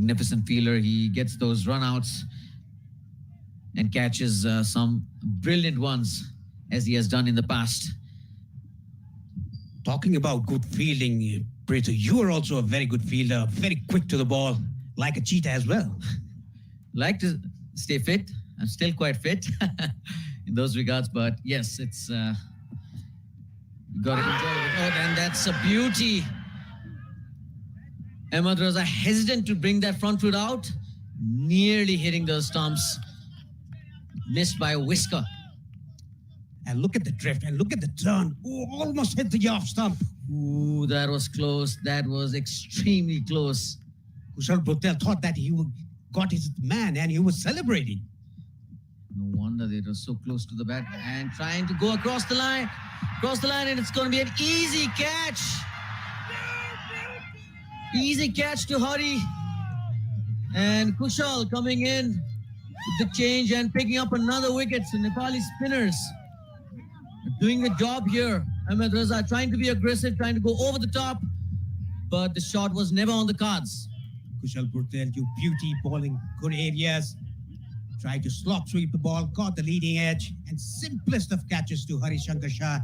magnificent fielder. He gets those runouts and catches some brilliant ones as he has done in the past. Talking about good fielding, Preto, you are also a very good fielder, very quick to the ball, like a cheetah as well. Like to stay fit. I'm still quite fit in those regards, but yes, it's got to enjoy it. Oh, and that's a beauty. Ahmed Raza hesitant to bring that front foot out, nearly hitting those stumps, missed by a whisker. And look at the drift and look at the turn. Oh, almost hit the off stump. Ooh, that was close. That was extremely close. Kushal Bhutel thought that he got his man and he was celebrating. No wonder they were so close to the bat and trying to go across the line, and it's going to be an easy catch. Easy catch to Hari. And Kushal coming in with the change and picking up another wicket. So Nepali spinners doing a job here. Ahmed Raza trying to be aggressive, trying to go over the top, but the shot was never on the cards. Kushal Bhutel, you beauty, bowling good areas. Tried to slop sweep the ball, got the leading edge, and simplest of catches to Hari Shankar Shah.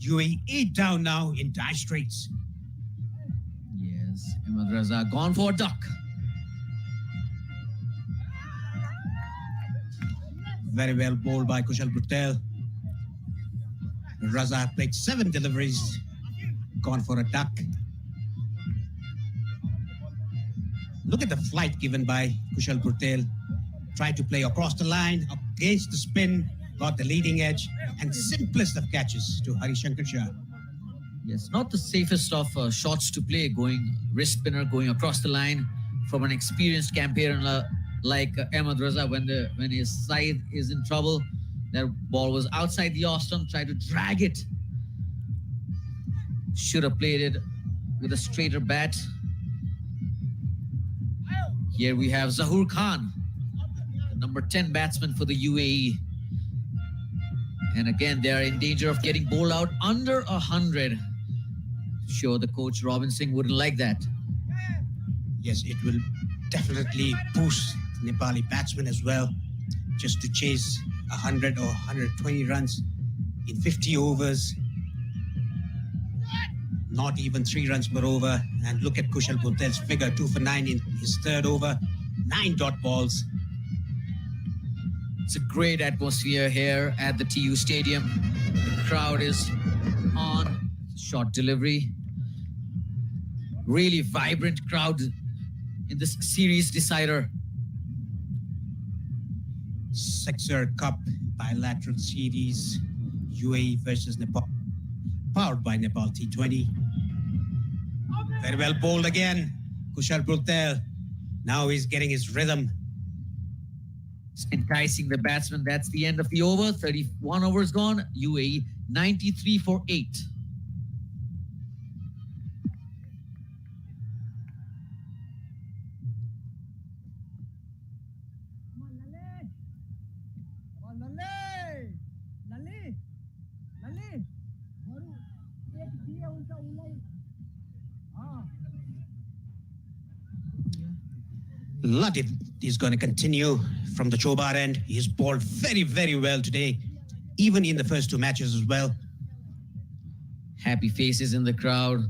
UAE 8 down now in dire straits. Yes, Ahmed Raza gone for a duck. Very well bowled by Kushal Bhutel. Raza played 7 deliveries, gone for a duck. Look at the flight given by Kushal Bhutel. Tried to play across the line, against the spin, got the leading edge, and simplest of catches to Hari Shankar Shah. Yes, not the safest of shots to play, going wrist spinner, going across the line from an experienced campaigner like Ahmed Raza when his side is in trouble. That ball was outside the off stump, tried to drag it. Should have played it with a straighter bat. Here we have Zahoor Khan, the number 10 batsman for the UAE. And again, they are in danger of getting bowled out under 100. Sure, the coach Robin Singh wouldn't like that. Yes, it will definitely boost the Nepali batsmen as well, just to chase 100 or 120 runs in 50 overs. Not even 3 runs per over. And look at Kushal Bhutel's figure, 2 for 9 in his third over, 9 dot balls. It's a great atmosphere here at the TU Stadium. The crowd is on. Short delivery. Really vibrant crowd in this series decider. Sixer Cup bilateral series, UAE versus Nepal, powered by Nepal T20. Very well bowled again, Kushal Bhutel. Now he's getting his rhythm. It's enticing the batsman. That's the end of the over. 31 overs gone. UAE 93 for 8. Lalit is going to continue from the Chobar end. He's bowled very, very well today, even in the first 2 matches as well. Happy faces in the crowd.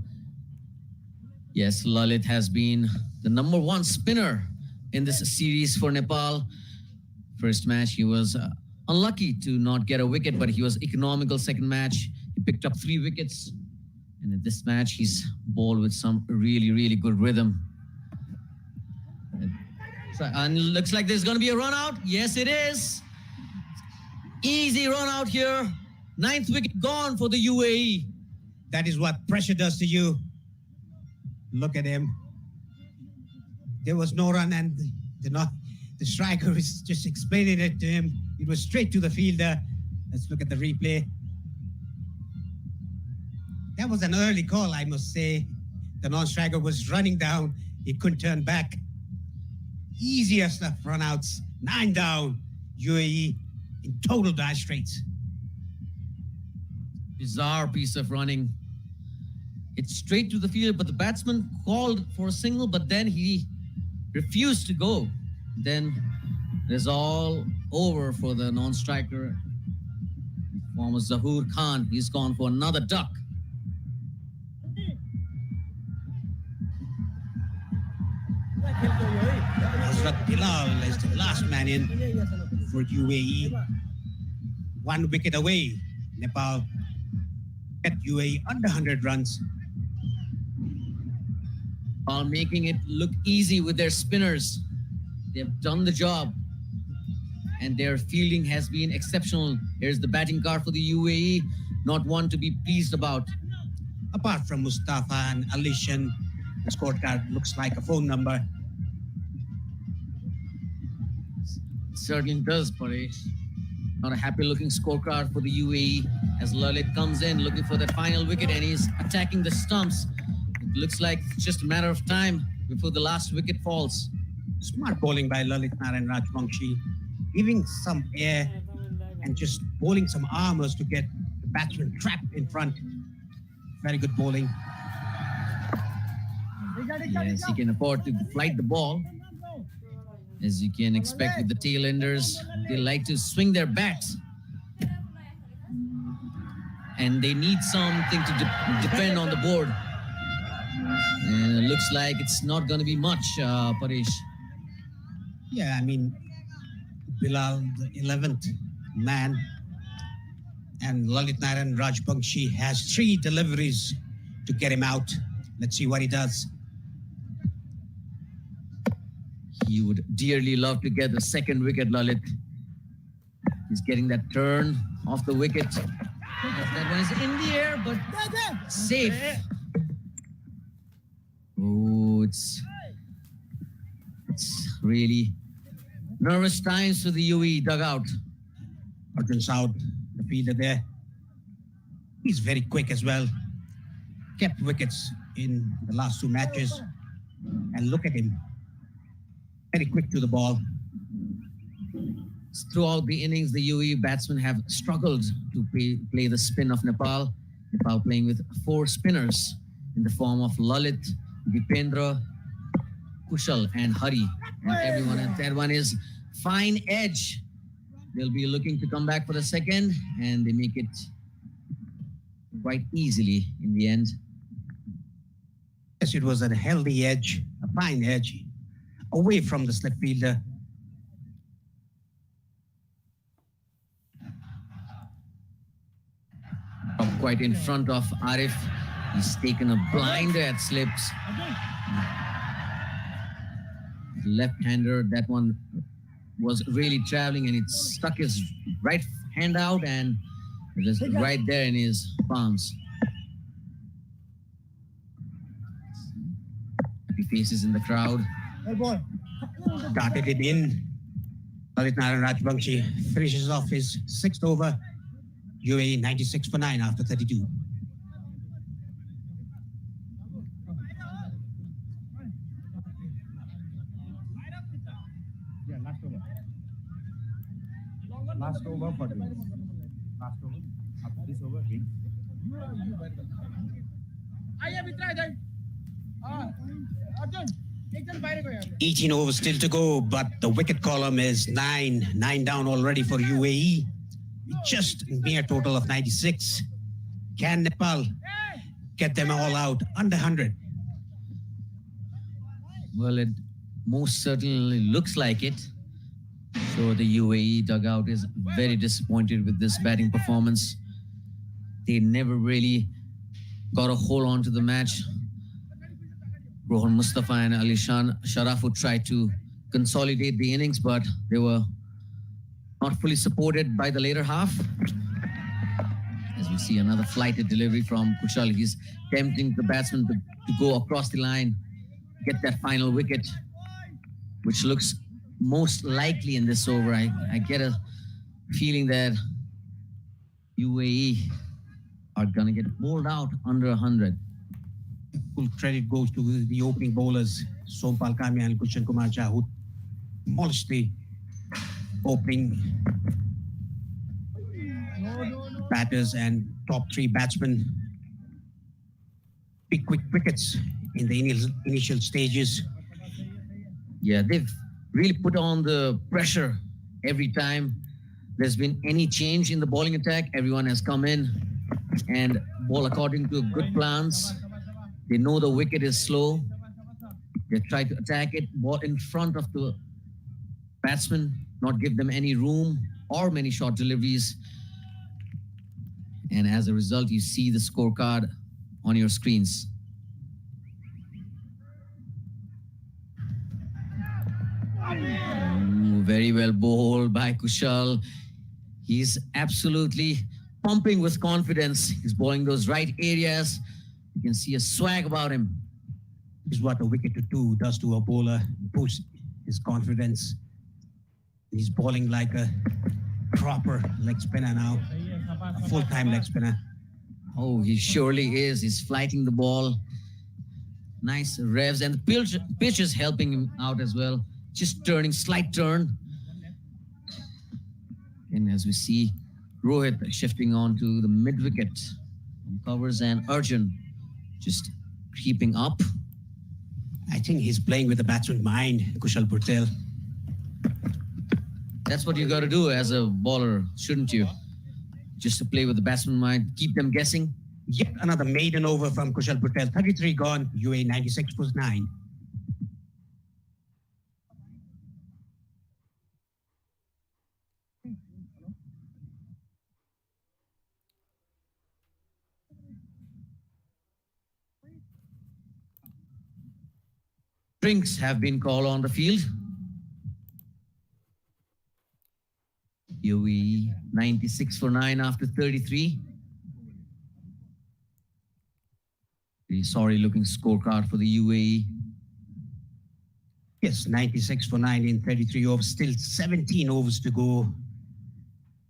Yes, Lalit has been the number 1 spinner in this series for Nepal. First match, he was unlucky to not get a wicket, but he was economical. Second match, he picked up 3 wickets. And in this match, he's bowled with some really, really good rhythm. And looks like there's going to be a run out. Yes, it is. Easy run out here. 9th wicket gone for the UAE. That is what pressure does to you. Look at him. There was no run, and the striker is just explaining it to him. It was straight to the fielder. Let's look at the replay. That was an early call, I must say. The non-striker was running down. He couldn't turn back. Easiest of runouts. 9 down. UAE in total dire straits. Bizarre piece of running. It's straight to the field, but the batsman called for a single, but then he refused to go, then it's all over for the non-striker, former Zahoor Khan. He's gone for another duck. Hazrat Bilal is the last man in for UAE. 1 wicket away. Nepal get UAE under 100 runs. While making it look easy with their spinners. They've done the job. And their fielding has been exceptional. Here's the batting card for the UAE. Not one to be pleased about. Apart from Mustafa and Alishan, the scorecard looks like a phone number. Certainly does, Paresh. Not a happy looking scorecard for the UAE as Lalit comes in looking for that final wicket and he's attacking the stumps. It looks like it's just a matter of time before the last wicket falls. Smart bowling by Lalit Narayan Rajvanshi, giving some air and just bowling some armors to get the batsman trapped in front. Very good bowling. Yes, he can afford to flight the ball. As you can expect with the tailenders, they like to swing their bats. And they need something to depend on the board. And it looks like it's not going to be much, Paresh. Yeah, I mean, Bilal, the 11th man, and Lalit Narayan Rajvanshi has 3 deliveries to get him out. Let's see what he does. He would dearly love to get the second wicket, Lalit. He's getting that turn off the wicket. That one is in the air, but safe. Oh, it's really nervous times for the UAE dugout. Arjun Saud, the fielder there. He's very quick as well. Kept wickets in the last 2 matches. And look at him. Very quick to the ball. Throughout the innings, the UAE batsmen have struggled to play the spin of Nepal. Nepal playing with 4 spinners in the form of Lalit, Dipendra, Kushal, and Hari. And everyone at that one is fine edge. They'll be looking to come back for the second, and they make it quite easily in the end. Yes, it was a healthy edge, a fine edge, away from the slip fielder. Quite in front of Arif. He's taken a blinder at slips. Left-hander, that one was really traveling and it stuck his right hand out and just right there in his palms. Happy faces in the crowd. Darted it in. Lalit Narayan Rajvanshi finishes off his 6th over. UAE 96 for 9 after 32. Yeah, last over. Last over for this. Last over. After this over, eight. Arjun, 18 overs still to go, but the wicket column is 9. 9 down already for UAE. Just a mere total of 96. Can Nepal get them all out under 100? Well, it most certainly looks like it. So the UAE dugout is very disappointed with this batting performance. They never really got a hold on to the match. Rohan Mustafa and Alishan Sharafu tried to consolidate the innings, but they were not fully supported by the later half. As we see another flighted delivery from Kushal. He's tempting the batsman to go across the line, get that final wicket, which looks most likely in this over. I get a feeling that UAE are going to get bowled out under 100. Full credit goes to the opening bowlers, Sompal Kamya and Kushan Kumar Jha, who demolished the opening batters and top 3 batsmen. Big quick wickets in the initial stages. Yeah, they've really put on the pressure every time there's been any change in the bowling attack. Everyone has come in and ball according to good plans. They know the wicket is slow. They try to attack it, ball in front of the batsman, not give them any room or many short deliveries. And as a result, you see the scorecard on your screens. Very well bowled by Kushal. He's absolutely pumping with confidence. He's bowling those right areas. You can see a swag about him. This is what a wicket to two does to a bowler. Boosts his confidence. He's bowling like a proper leg spinner now, a full-time leg spinner. Oh, he surely is. He's flighting the ball. Nice revs, and the pitch is helping him out as well. Just turning, slight turn. And as we see, Rohit shifting on to the mid wicket covers, and Arjun just creeping up. I think he's playing with the batsman's mind, Kushal Patel. That's what you got to do as a bowler, shouldn't you? Just to play with the batsman mind, keep them guessing. Yet another maiden over from Kushal Patel. 33 gone, UA 96 plus 9. Drinks have been called on the field. UAE 96 for 9 after 33. Very sorry looking scorecard for the UAE. Yes, 96 for 9 in 33 overs. Still 17 overs to go.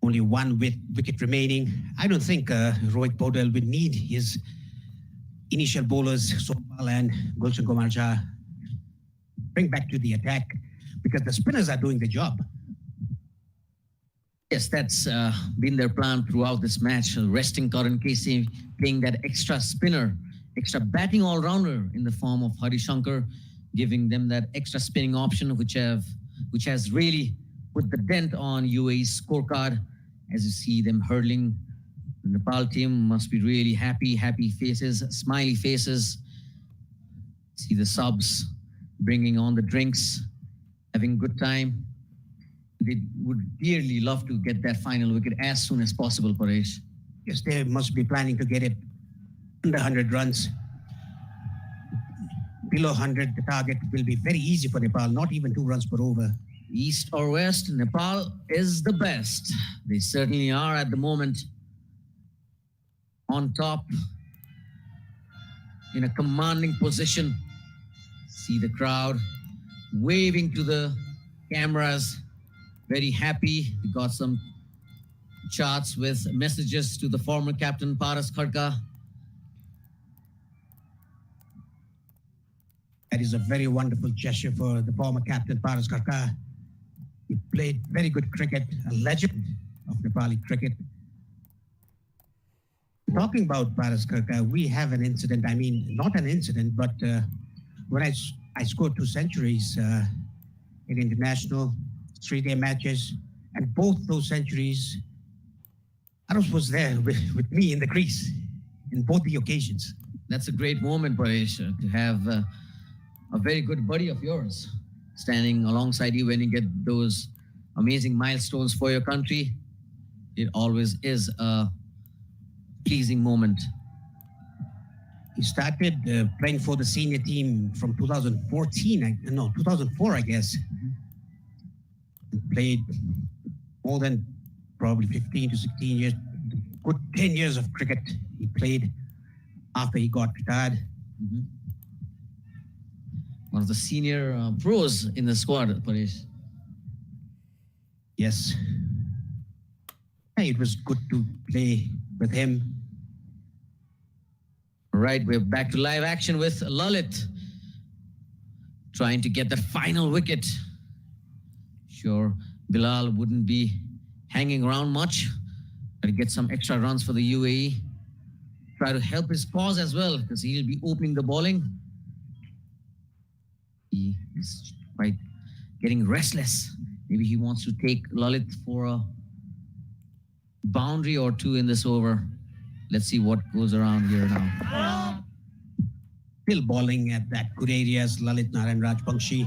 Only one wicket remaining. I don't think Rohit Paudel would need his initial bowlers, Sopal and Gulshan Kumar Shah, bring back to the attack because the spinners are doing the job. Yes, that's been their plan throughout this match. Resting Karan Casey, playing that extra spinner, extra batting all-rounder in the form of Hari Shankar, giving them that extra spinning option, which has really put the dent on UAE's scorecard. As you see them hurling, the Nepal team must be really happy faces, smiley faces. See the subs bringing on the drinks, having a good time. They would dearly love to get that final wicket as soon as possible, Paresh. Yes, they must be planning to get it under 100 runs. Below 100, the target will be very easy for Nepal, not even 2 runs per over. East or west, Nepal is the best. They certainly are at the moment. On top, in a commanding position. See the crowd waving to the cameras. Very happy. We got some charts with messages to the former captain Paras Khadka. That is a very wonderful gesture for the former captain Paras Khadka. He played very good cricket, a legend of Nepali cricket. Talking about Paras Khadka, we have an incident. I mean, not an incident, but when I scored 2 centuries in international 3-day matches, and both those centuries, Paras was there with me in the crease in both the occasions. That's a great moment, Paresh, to have a very good buddy of yours standing alongside you when you get those amazing milestones for your country. It always is a pleasing moment. He started playing for the senior team from 2004, I guess. He played more than probably 15 to 16 years, good 10 years of cricket he played after he got retired. Mm-hmm. One of the senior pros in the squad, Paresh. Yes. It was good to play with him. Right, we're back to live action with Lalit trying to get the final wicket. Sure, Bilal wouldn't be hanging around much. Got to get some extra runs for the UAE. Try to help his cause as well because he'll be opening the bowling. He is quite getting restless. Maybe he wants to take Lalit for a boundary or two in this over. Let's see what goes around here now. Still bowling at that good areas, Lalit Narayan Rajbangshi.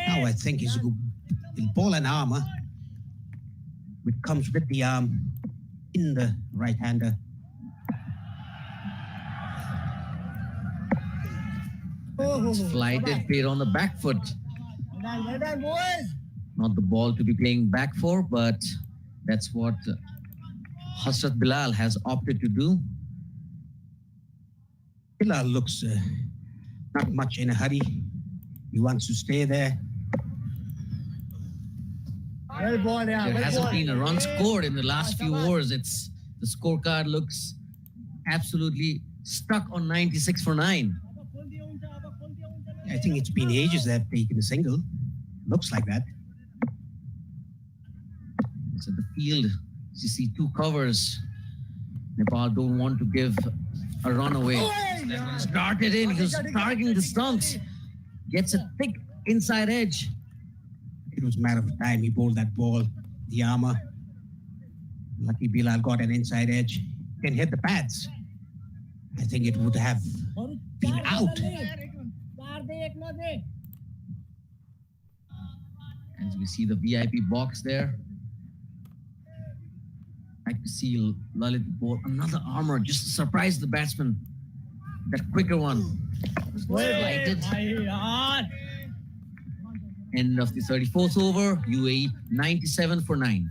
Now I think he'll ball an arm, which comes with the arm in the right-hander. It's flighted, played on the back foot. Not the ball to be playing back for, but that's what Hasrat Bilal has opted to do. Bilal looks not much in a hurry. He wants to stay there. There hasn't been a run scored in the last few overs. It's the scorecard looks absolutely stuck on 96 for 9. I think it's been ages they've taken a single. Looks like that. So the field, you see two covers. Nepal don't want to give a run away. Started in, he was targeting the stumps. Gets a thick inside edge. It was a matter of time. He bowled that ball, the armor. Lucky Bilal got an inside edge. Can hit the pads. I think it would have been out. As we see the VIP box there. I can see Lalit bowl another armor just to surprise the batsman. That quicker one. Lighted. End of the 34th over. UAE 97 for 9.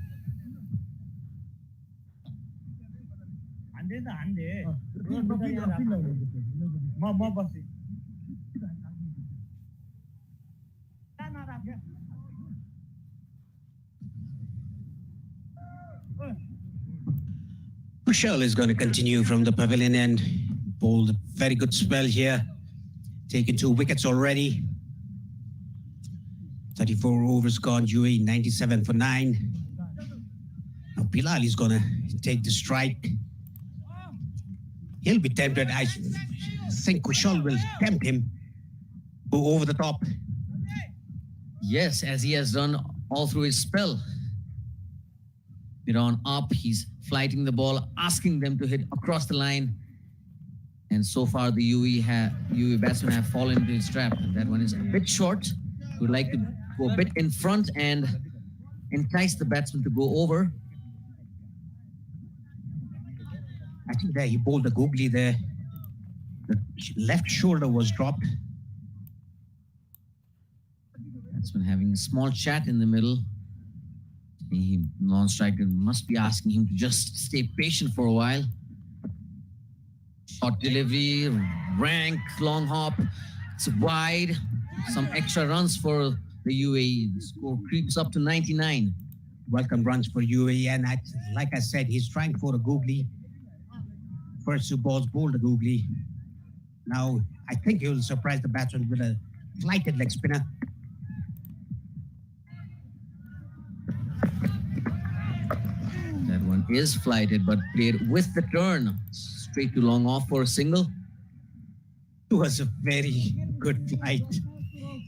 Kushal is going to continue from the pavilion end. Bowled a very good spell here. Taken 2 wickets already. 34 overs gone. UAE 97 for 9. Now Bilal is going to take the strike. He'll be tempted. I think Kushal will tempt him. Go over the top. Yes, as he has done all through his spell. Mid on up, he's flighting the ball, asking them to hit across the line. And so far, the UAE batsmen have fallen into his trap. And that one is a bit short. Would like to go a bit in front and entice the batsman to go over. I think there he bowled a googly there. The left shoulder was dropped. Batsman having a small chat in the middle. The non-striker must be asking him to just stay patient for a while. Short delivery, rank, long hop. It's wide. Some extra runs for the UAE. The score creeps up to 99. Welcome runs for UAE. And like I said, he's trying for a googly. First 2 balls bowled a googly. Now, I think he'll surprise the batsman with a flighted leg spinner. That one is flighted, but played with the turn. Straight to long off for a single. It was a very good flight.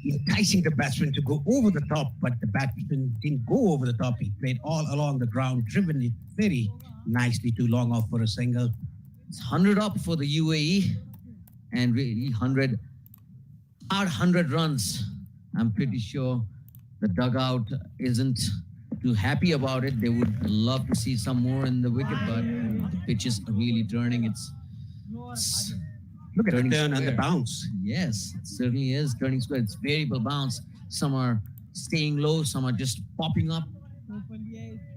Enticing the batsman to go over the top, but the batsman didn't go over the top. He played all along the ground, driven it very nicely to long off for a single. It's 100 up for the UAE and really 100 runs. I'm pretty sure the dugout isn't too happy about it. They would love to see some more in the wicket, but the pitch is really turning. It's Look at the turning turn and the square. bounce. Yes, it certainly is turning square. It's variable bounce. Some are staying low, some are just popping up,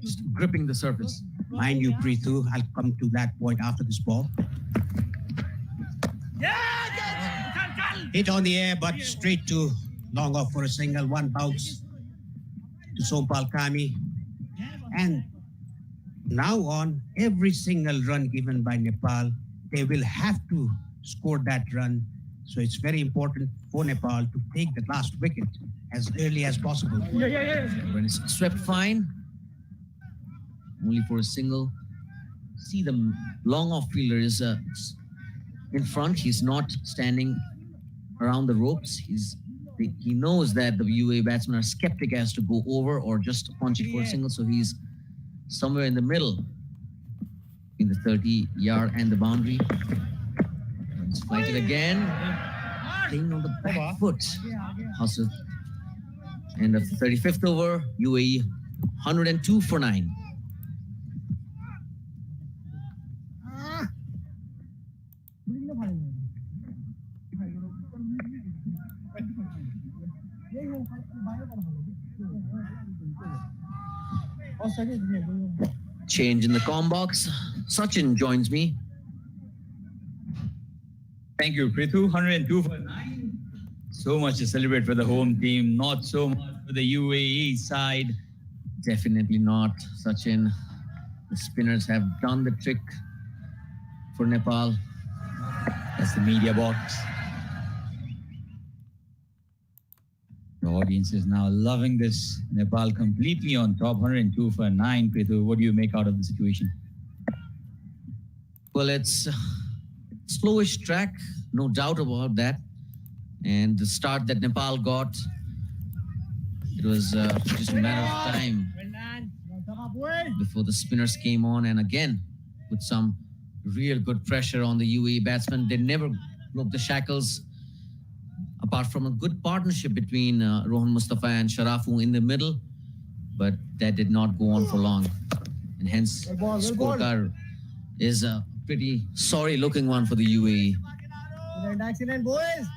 just gripping the surface. Mind you, Prithu, I'll come to that point after this ball. Hit on the air, but straight to long off for a single. One bounce to Sompal Kami. And now on, every single run given by Nepal, they will have to score that run. So it's very important for Nepal to take the last wicket as early as possible. When it's swept fine, only for a single. See the long off fielder is in front. He's not standing around the ropes. He's he knows that the UAE batsmen are skeptic as to go over or just punch it for a single, so he's somewhere in the middle in the 30-yard and the boundary. Let's fight it again. Playing on the back foot. Also, end of the 35th over, UAE 102 for 9. Change in the comm box. Sachin joins me. Thank you, Prithu. 102 for 9. So much to celebrate for the home team, not so much for the UAE side. Definitely not, Sachin. The spinners have done the trick for Nepal. That's the media box. The audience is now loving this. Nepal completely on top, 102 for 9. Prithu, what do you make out of the situation? Well, it's a slowish track, no doubt about that. And the start that Nepal got, it was just a matter of time before the spinners came on, and again with some real good pressure on the UAE batsmen. They never broke the shackles, apart from a good partnership between Rohan Mustafa and Sharafu in the middle, but that did not go on for long, and hence the scorecard is a pretty sorry looking one for the UAE. Excellent, boys.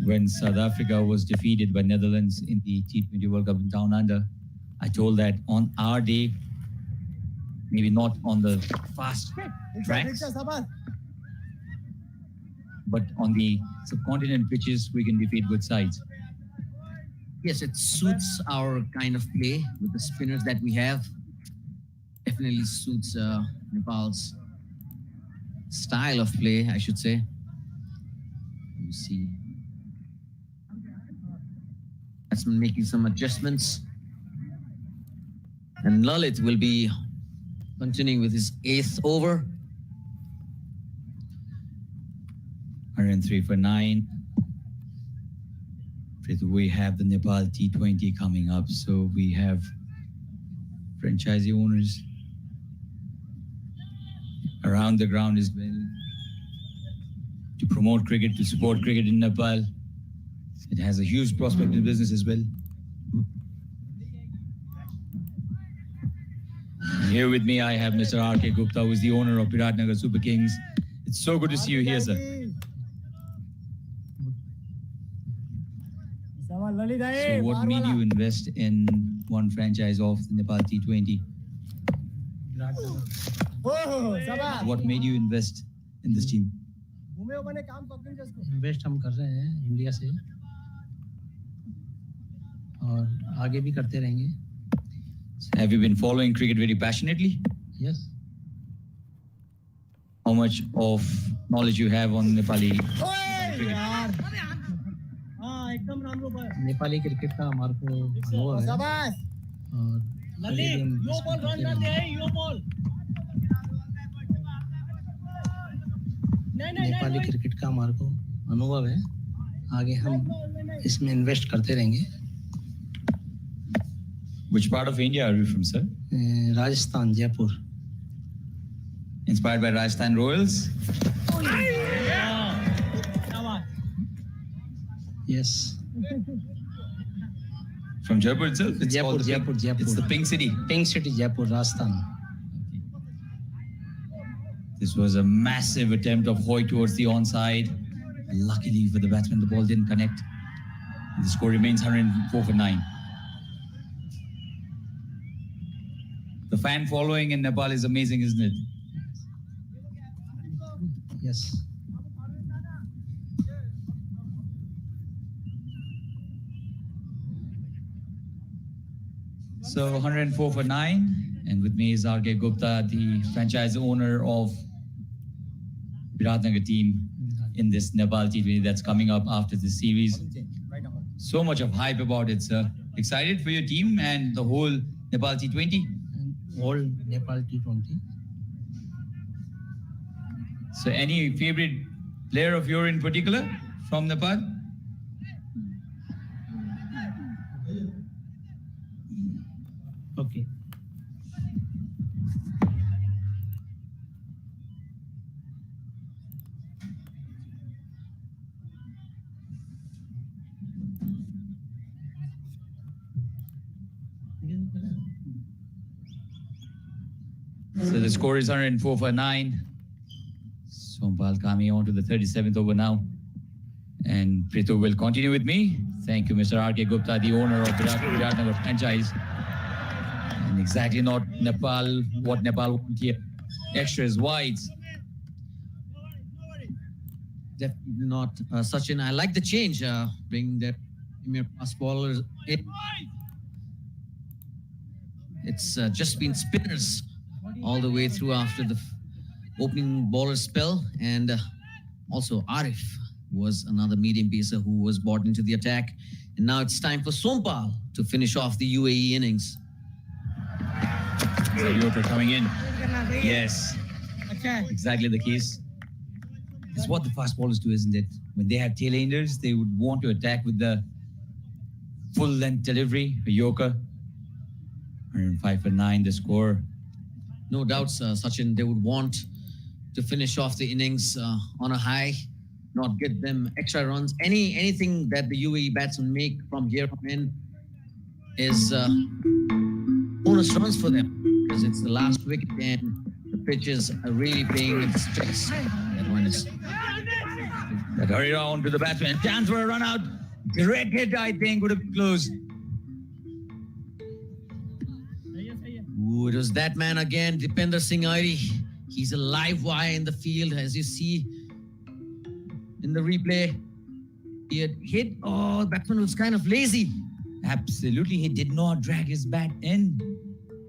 When South Africa was defeated by Netherlands in the T20 World Cup in Down Under, I told that on our day, maybe not on the fast tracks, but on the subcontinent pitches, we can defeat good sides. Yes, it suits our kind of play with the spinners that we have. Definitely suits Nepal's style of play, I should say. You see, that's making some adjustments. And Lalit will be continuing with his 8th over. 103 for 9. We have the Nepal T20 coming up, so we have franchisee owners around the ground as well to promote cricket, to support cricket in Nepal. It has a huge prospect in business as well. And here with me, I have Mr. R.K. Gupta, who is the owner of Biratnagar Super Kings. It's so good to see you here, sir. So what made you invest in one franchise of the Nepal T20? What made you invest in this team? Invest हम कर रहे हैं India से और आगे भी करते रहेंगे. Have you been following cricket very passionately? Yes. How much of knowledge you have on Nepali cricket? Nepali cricket का हमारे को अनुभव है और नेपाली क्रिकेट का हमारे को अनुभव है. आगे हम इसमें इन्वेस्ट करते रहेंगे. Which part of India are you from, sir? Rajasthan, Jaipur. Inspired by Rajasthan Royals? Yes. From Jaipur itself? It's Jaipur, called the Jaipur, Jaipur. It's the Pink City. Pink City, Jaipur, Rajasthan. This was a massive attempt of Hoy towards the onside. Luckily for the batsman, the ball didn't connect. The score remains 104 for 9. The fan following in Nepal is amazing, isn't it? Yes. So 104 for 9. And with me is R.K. Gupta, the franchise owner of Biratnagar team in this Nepal T20 that's coming up after this series. So much of hype about it, sir. Excited for your team and the whole Nepal T20? And all Nepal T20. So any favorite player of yours in particular from Nepal? Okay. So the score is 104 for 9. Sompal coming on to the 37th over now. And Prito will continue with me. Thank you, Mr. R.K. Gupta, the owner of Viratnagar franchise. And exactly not Nepal, what Nepal want here. Extras, wides. Definitely not Sachin. I like the change, bringing that premier fast bowlers in. It's just been spinners all the way through after the opening bowler spell. And also Arif was another medium pacer who was brought into the attack. And now it's time for Sompal to finish off the UAE innings. So Yorker coming in. Yes. Exactly the case. It's what the fast bowlers do, isn't it? When they have tailenders, they would want to attack with the full length delivery, a Yorker. 105 for 9, the score. No doubts, Sachin, they would want to finish off the innings on a high, not get them extra runs. Anything that the UAE batsmen make from here on in is bonus runs for them, because it's the last wicket and the pitches are really playing its tricks. That one is. That hurry round to the batsman. Chance for a run out. Direct hit, I think, would have been close. Ooh, it was that man again, Dipender Singh Airi. He's a live wire in the field, as you see in the replay. He had hit. Oh, the batsman was kind of lazy. Absolutely, he did not drag his bat in.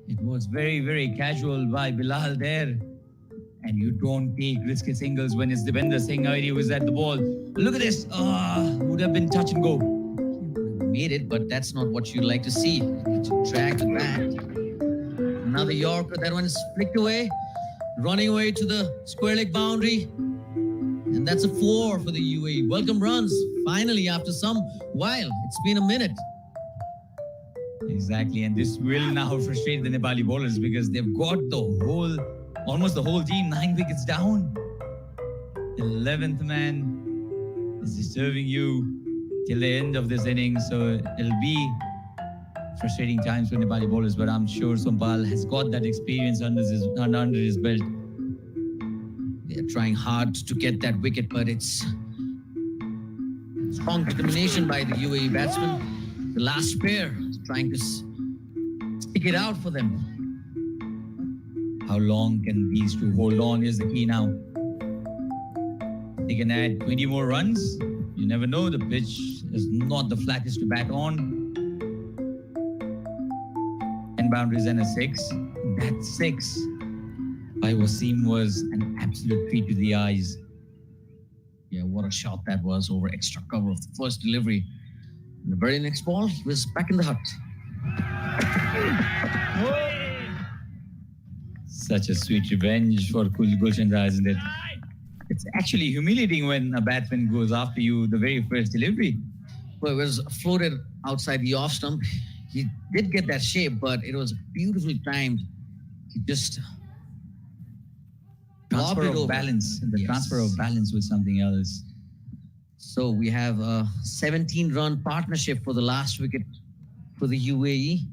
It was very, very casual by Bilal there. And you don't take risky singles when it's Dipender Singh Airi who is at the ball. Look at this. Would have been touch and go. Made it, but that's not what you like to see. To drag the bat. Another Yorker. That one is flicked away, running away to the square leg boundary. And that's a 4 for the UAE. Welcome runs, finally, after some while. It's been a minute. Exactly, and this will now frustrate the Nepali bowlers because they've got almost the whole team 9 wickets down. 11th man is disturbing you till the end of this inning, so it'll be frustrating times for Nepali bowlers, but I'm sure Sompal has got that experience under his belt. They're trying hard to get that wicket, but it's strong determination by the UAE batsmen. The last pair is trying to stick it out for them. How long can these two hold on is the key now. They can add 20 more runs. You never know. The pitch is not the flattest to bat on. 10 boundaries and a 6. That 6 by Wasim was an absolute treat to the eyes. Yeah, what a shot that was over extra cover of the first delivery. And the very next ball, he was back in the hut. Such a sweet revenge for Gulshandra, isn't it? It's actually humiliating when a batsman goes after you the very first delivery. Well, it was floated outside the off stump. He did get that shape, but it was beautifully timed. He just transfer lobbed it of over. balance. The Yes. transfer of balance was something else. So we have a 17-run partnership for the last wicket for the UAE,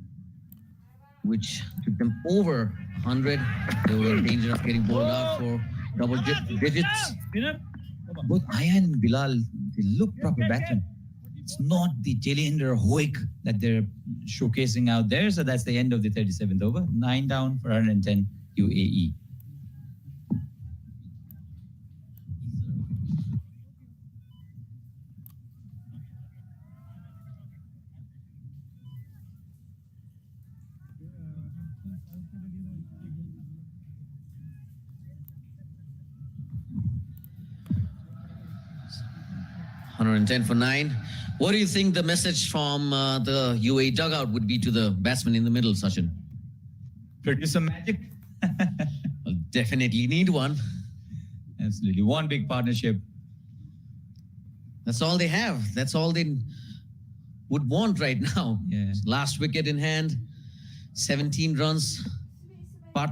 which took them over 100. They were in danger of getting bowled out for double digits. Both Ayan and Bilal, they look proper batsmen. It's not the tailender Hoik that they're showcasing out there. So that's the end of the 37th over. 9 down for 110 UAE. $110 for 9. What do you think the message from the UAE dugout would be to the batsman in the middle, Sachin? Produce some magic. Well, definitely need one. Absolutely. One big partnership. That's all they have. That's all they would want right now. Yeah. Last wicket in hand. 17 runs